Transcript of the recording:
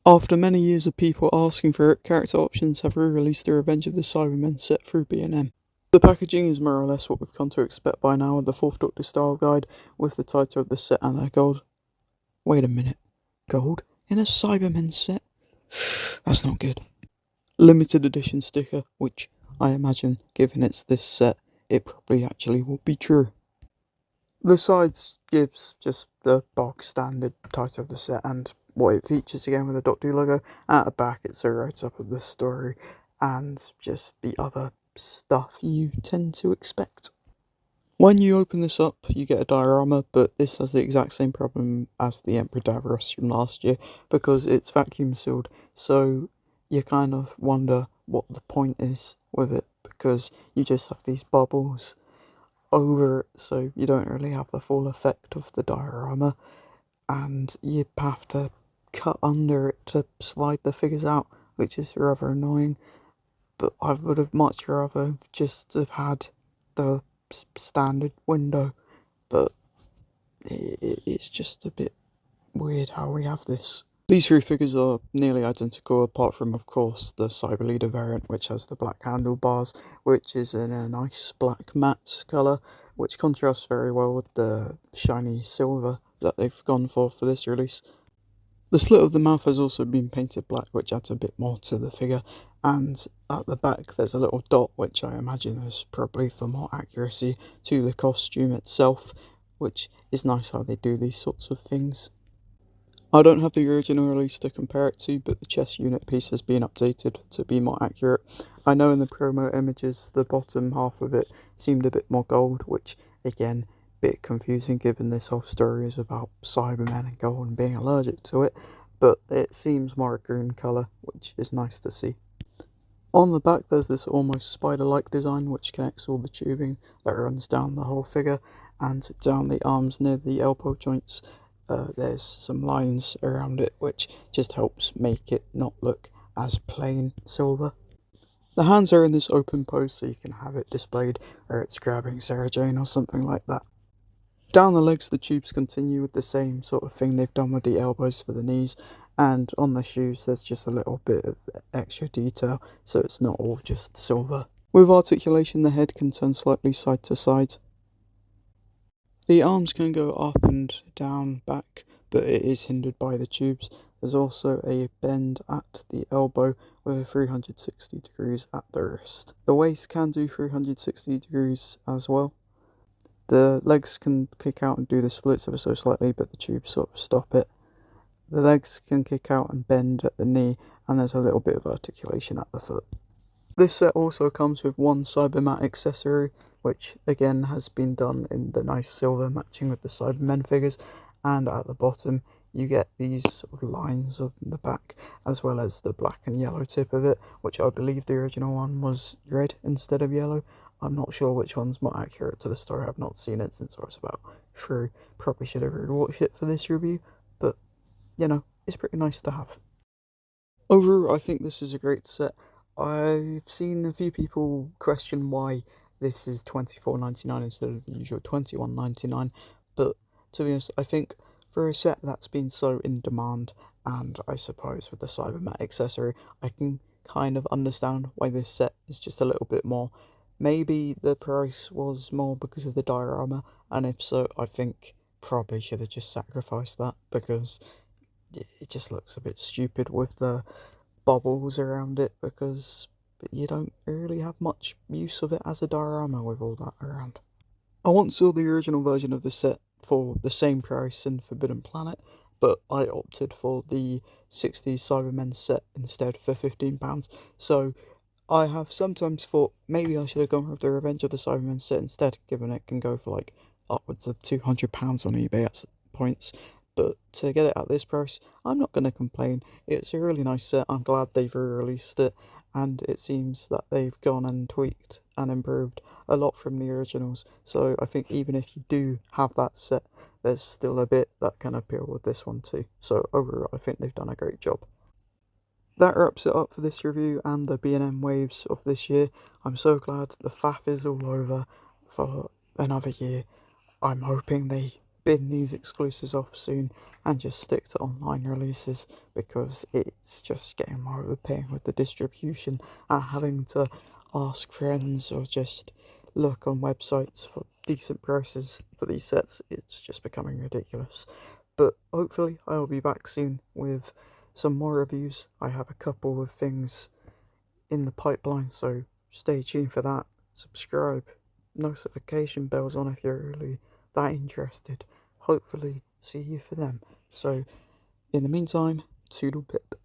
After many years of people asking for it, character options have re-released the Revenge of the Cybermen set through B&M. The packaging is more or less what we've come to expect by now, with the 4th Doctor style guide with the title of the set and a gold. Wait a minute. Gold? In a Cybermen set? That's not good. Limited edition sticker, which I imagine, given it's this set, it probably actually will be true. The sides gives just the bog standard title of the set and what it features again with the Doctor Who logo. At the back it's a write-up of the story and just the other stuff you tend to expect. When you open this up, you get a diorama, but this has the exact same problem as the Emperor Davros from last year, because it's vacuum sealed, so you kind of wonder what the point is with it, because you just have these bubbles over it, so you don't really have the full effect of the diorama, and you have to cut under it to slide the figures out, which is rather annoying. But I would have much rather just have had the standard window, but it's just a bit weird how we have this. These three figures are nearly identical, apart from, of course, the Cyber Leader variant, which has the black handlebars, which is in a nice black matte colour, which contrasts very well with the shiny silver that they've gone for this release. The slit of the mouth has also been painted black, which adds a bit more to the figure, and at the back there's a little dot, which I imagine is probably for more accuracy to the costume itself, which is nice how they do these sorts of things. I don't have the original release to compare it to, but the chest unit piece has been updated to be more accurate. I know in the promo images the bottom half of it seemed a bit more gold, which again, bit confusing given this whole story is about Cybermen and gold and being allergic to it, but it seems more a green colour, which is nice to see. On the back there's this almost spider-like design which connects all the tubing that runs down the whole figure, and down the arms near the elbow joints there's some lines around it which just helps make it not look as plain silver. The hands are in this open pose so you can have it displayed where it's grabbing Sarah Jane or something like that. Down the legs the tubes continue with the same sort of thing they've done with the elbows for the knees, and on the shoes there's just a little bit of extra detail so it's not all just silver. With articulation the head can turn slightly side to side. The arms can go up and down, back, but it is hindered by the tubes. There's also a bend at the elbow with a 360 degrees at the wrist. The waist can do 360 degrees as well. The legs can kick out and do the splits ever so slightly, but the tubes sort of stop it. The legs can kick out and bend at the knee, and there's a little bit of articulation at the foot. This set also comes with one Cybermat accessory, which again has been done in the nice silver matching with the Cybermen figures, and at the bottom you get these sort of lines on the back, as well as the black and yellow tip of it, which I believe the original one was red instead of yellow. I'm not sure which one's more accurate to the story, I've not seen it since I was about 3, probably should have rewatched it for this review, but you know, it's pretty nice to have. Overall, I think this is a great set. I've seen a few people question why this is $24.99 instead of the usual $21.99, but to be honest, I think for a set that's been so in demand, and I suppose with the Cybermat accessory, I can kind of understand why this set is just a little bit more. Maybe the price was more because of the diorama, and if so, I think probably should have just sacrificed that, because it just looks a bit stupid with the bubbles around it, because you don't really have much use of it as a diorama with all that around. I once saw the original version of the set for the same price in Forbidden Planet, but I opted for the 60s Cybermen set instead for £15, so I have sometimes thought maybe I should have gone with the Revenge of the Cybermen set instead, given it can go for like upwards of £200 on eBay at points. But to get it at this price, I'm not going to complain. It's a really nice set, I'm glad they've re-released it, and it seems that they've gone and tweaked and improved a lot from the originals, so I think even if you do have that set, there's still a bit that can appeal with this one too. So overall, I think they've done a great job. That wraps it up for this review and the B&M waves of this year. I'm so glad the faff is all over for another year. I'm hoping they bin these exclusives off soon and just stick to online releases, because it's just getting more of a pain with the distribution and having to ask friends or just look on websites for decent prices for these sets. It's just becoming ridiculous. But hopefully I'll be back soon with some more reviews. I have a couple of things in the pipeline, so stay tuned for that. Subscribe, notification bells on if you're really that interested. Hopefully see you for them. So in the meantime, toodle pip.